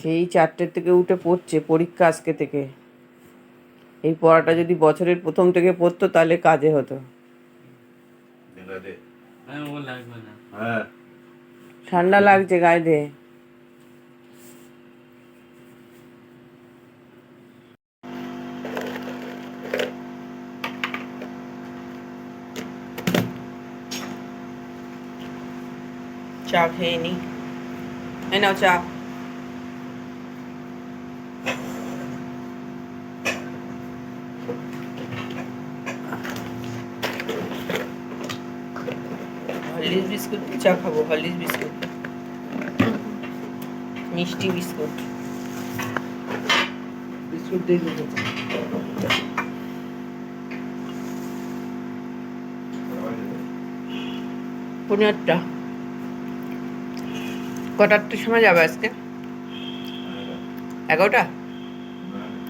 সেই 4টের থেকে উঠে পড়ছে, পরীক্ষা আজকে থেকে। এই পড়াটা যদি বছরের প্রথম থেকে পড়তো তাহলে কাজে হতো। ঠান্ডা লাগছে গায়ে দে। চা খেয়ে নি, এই নাও চা। হরলিক্স বিস্কুট চা খাবো, হরলিক্স বিস্কুট, মিষ্টি বিস্কুট। বিস্কুট দিয়ে দেবো। পনেরোটা। কটার সময় যাবে আজকে? 11টা?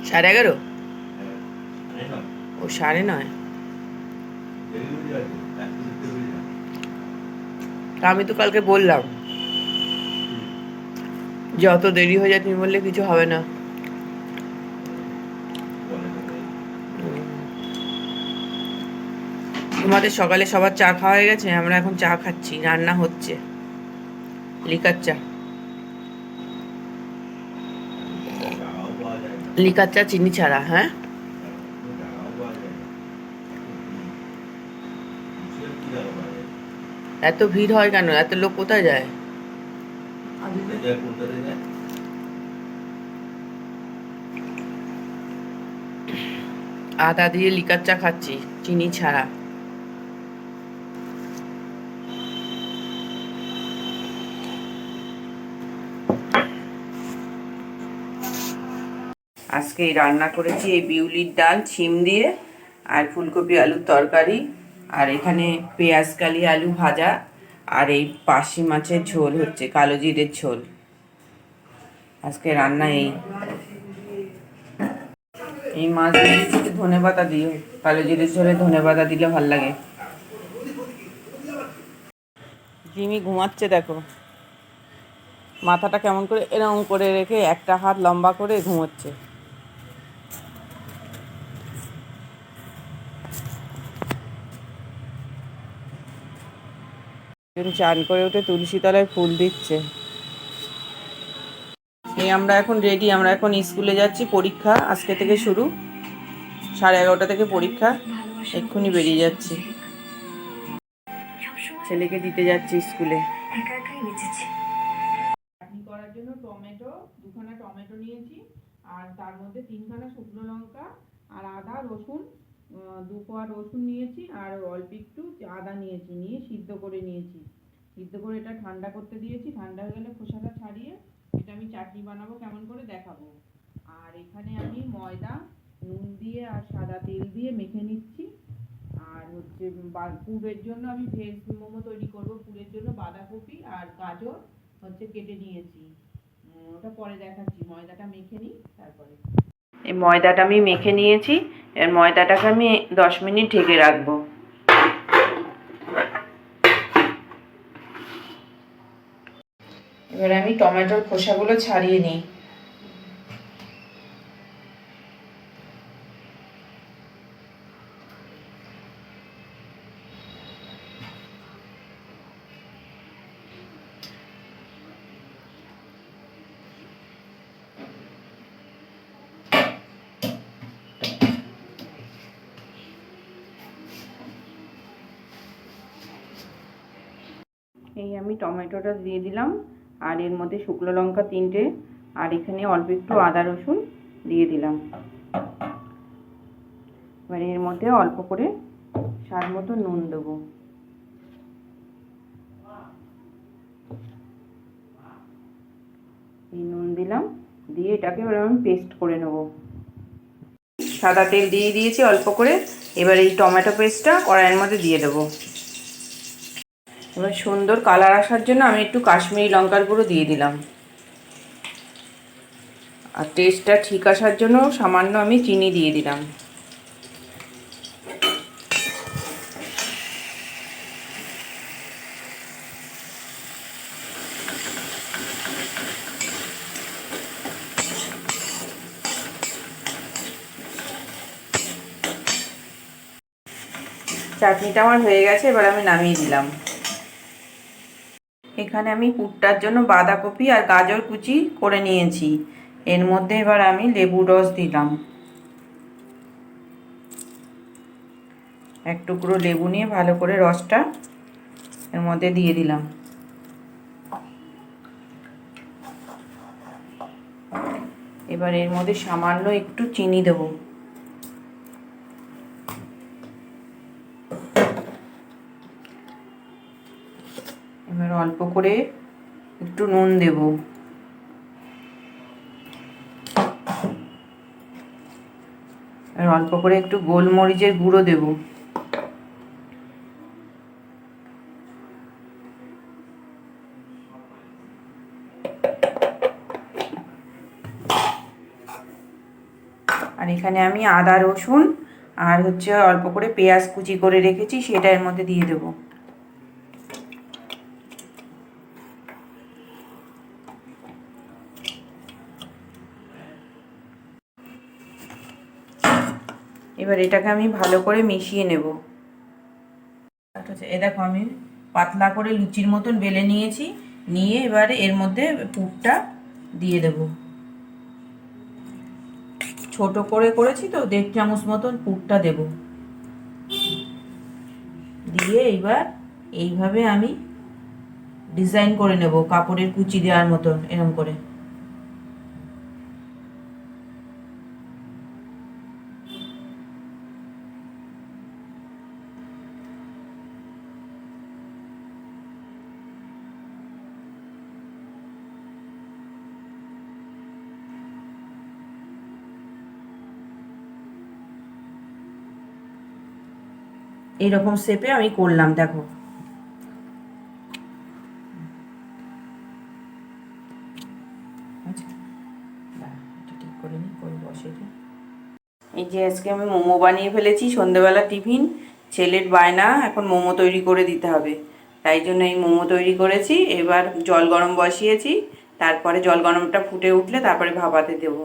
11:30? ও 9:30। আমি তো কালকে বললাম যত দেরি হয়ে যায় তুমি বললে কিছু হবে না। তোমাদের সকালে সবার চা খাওয়া হয়ে গেছে, আমরা এখন চা খাচ্ছি, রান্না হচ্ছে লিকার চা। লিকার চা চিনি ছাড়া। হ্যাঁ, এত ভিড় হয় কেন? এত লোক কোথায় যায়? আদা দিয়ে লিকার চা খাচ্ছি, চিনি ছাড়া। আজকে রান্না করেছি এই বিউলির ডাল ছিম দিয়ে, আর ফুলকপি আলুর তরকারি, আর এখানে পেঁয়াজ কালি আলু ভাজা, আর এই পার্শে মাছের ঝোল হচ্ছে, কালো জিরের ঝোল। আজকে রান্না এই মাছ দিয়ে ধনে পাতা দিও, কালো জিরের ঝোলে ধনে পাতা দিলে ভাল লাগে। জিমি ঘুমাচ্ছে, দেখো মাথাটা কেমন করে এরকম করে রেখে একটা হাত লম্বা করে ঘুমোচ্ছে। চান করে উঠে তুলসী তলায় ফুল দিচ্ছে। এই আমরা এখন রেডি, আমরা এখন স্কুলে যাচ্ছি, পরীক্ষা আজকে থেকে শুরু, 11:30 থেকে পরীক্ষা, এক্ষুনি বেরিয়ে যাচ্ছি। ছেলেকে দিতে যাচ্ছি স্কুলে। চাটনি করার জন্য টমেটো, 2খানা টমেটো নিয়েছি, আর তার মধ্যে 3খানা শুকনো লঙ্কা, আর আদা রসুন, 2 কোয়া রসুন নিয়েছি, আর অল্প একটু আদা নিয়েছি, নিয়ে সিদ্ধ করে নিয়েছি। সিদ্ধ করে এটা ঠান্ডা করতে দিয়েছি, ঠান্ডা হয়ে গেলে খোসাটা ছাড়িয়ে এটা আমি চাটনি বানাবো, কেমন করে দেখাবো। আর এখানে আমি ময়দা নুন দিয়ে আর সাদা তেল দিয়ে মেখে নিচ্ছি। আর হচ্ছে পুরের জন্য আমি ভেজ মোমো তৈরি করব, পুরের জন্য বাঁধাকপি আর গাজর হচ্ছে কেটে নিয়েছি, ওটা পরে দেখাচ্ছি। ময়দাটা মেখে নিই তারপরে। এই ময়দাটা আমি মেখে নিয়েছি, এর ময়দাটাকে আমি 10 মিনিট ঢেকে রাখবো। এবার আমি টমেটোর খোসাগুলো ছাড়িয়ে নিই। এই আমি টমেটোটা দিয়ে দিলাম, আর এর মধ্যে শুকনো লঙ্কা 3টে, আর এখানে অল্প একটু আদা রসুন দিয়ে দিলাম। এবার এর মধ্যে অল্প করে স্বাদ মতো নুন দেবো। এই নুন দিলাম, দিয়ে এটাকে এবার আমি পেস্ট করে নেব। সাদা তেল দিয়ে দিয়েছি অল্প করে, এবার এই টমেটো পেস্টটা কড়াইয়ের মধ্যে দিয়ে দেবো। এবার সুন্দর কালার আসার জন্য আমি একটু কাশ্মীরি লঙ্কার গুঁড়ো দিয়ে দিলাম, আর টেস্টটা ঠিক আসার জন্য সামান্য আমি চিনি দিয়ে দিলাম। চাটনিটা আমার হয়ে গেছে, এবার আমি নামিয়ে দিলাম। এখানে আমি পুরটার জন্য বাঁধাকপি আর গাজর কুচি করে নিয়েছি। এর মধ্যে এবার আমি লেবুর রস দিলাম, এক টুকরো লেবু নিয়ে ভালো করে রসটা এর মধ্যে দিয়ে দিলাম। এবার এর মধ্যে সামান্য একটু চিনি দেব। এবার অল্প করে একটু নুন দেব। আর অল্প করে একটু গোলমরিচের গুঁড়ো দেব। আর এখানে আমি আদা রসুন আর অল্প করে পেঁয়াজ কুচি করে রেখেছি, সেটা এর মধ্যে দিয়ে দেব। এবার এটাকে আমি ভালো করে মিশিয়ে নেব। এ দেখো আমি পাতলা করে লুচির মতন বেলে নিয়েছি, নিয়ে এবারে এর মধ্যে পুরটা দিয়ে দেব। ছোট করে করেছি তো, 1.5 চামচ মতন পুরটা দেব। দিয়ে এবার এইভাবে আমি ডিজাইন করে নেব, কাপড়ের কুচি দেওয়ার মতন এরকম করে। এইরকম শেপে আমি করলাম, দেখো। এই যে আজকে আমি মোমো বানিয়ে ফেলেছি, সন্ধ্যেবেলা টিফিন। ছেলের বায়না এখন মোমো তৈরি করে দিতে হবে, তাই জন্য এই মোমো তৈরি করেছি। এবার জল গরম বসিয়েছি, তারপরে জল গরমটা ফুটে উঠলে তারপরে ভাপাতে দেব।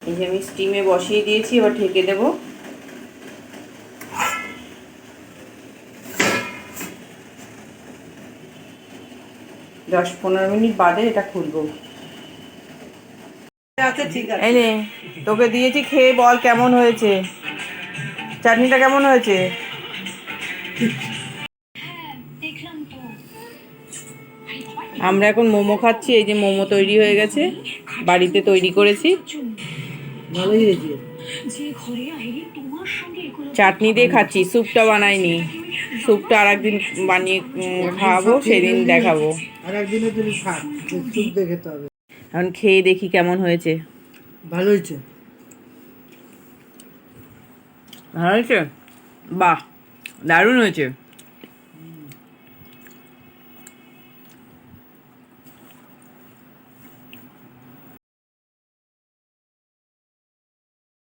এই যে আমি স্টিমে বসিয়ে দিয়েছি, এবার ঢেকে দেব। দশ 15 মিনিট বাদে এটা খুলবো। এই নে, তোকে দিয়েছি, খেয়ে বল কেমন হয়েছে, চাটনিটা কেমন হয়েছে। আমরা এখন মোমো খাচ্ছি। এই যে মোমো তৈরি হয়ে গেছে, বাড়িতে তৈরি করেছি। ভালোই হয়েছে। চাটনি দিয়ে খাচ্ছি, স্যুপটা বানাইনি। স্যুপটা আর একদিন বানিয়ে খাওয়াবো, সেদিন দেখাবো। এখন খেয়ে দেখি কেমন হয়েছে। ভালো হয়েছে। ভালো হয়েছে, বাহ, দারুণ হয়েছে।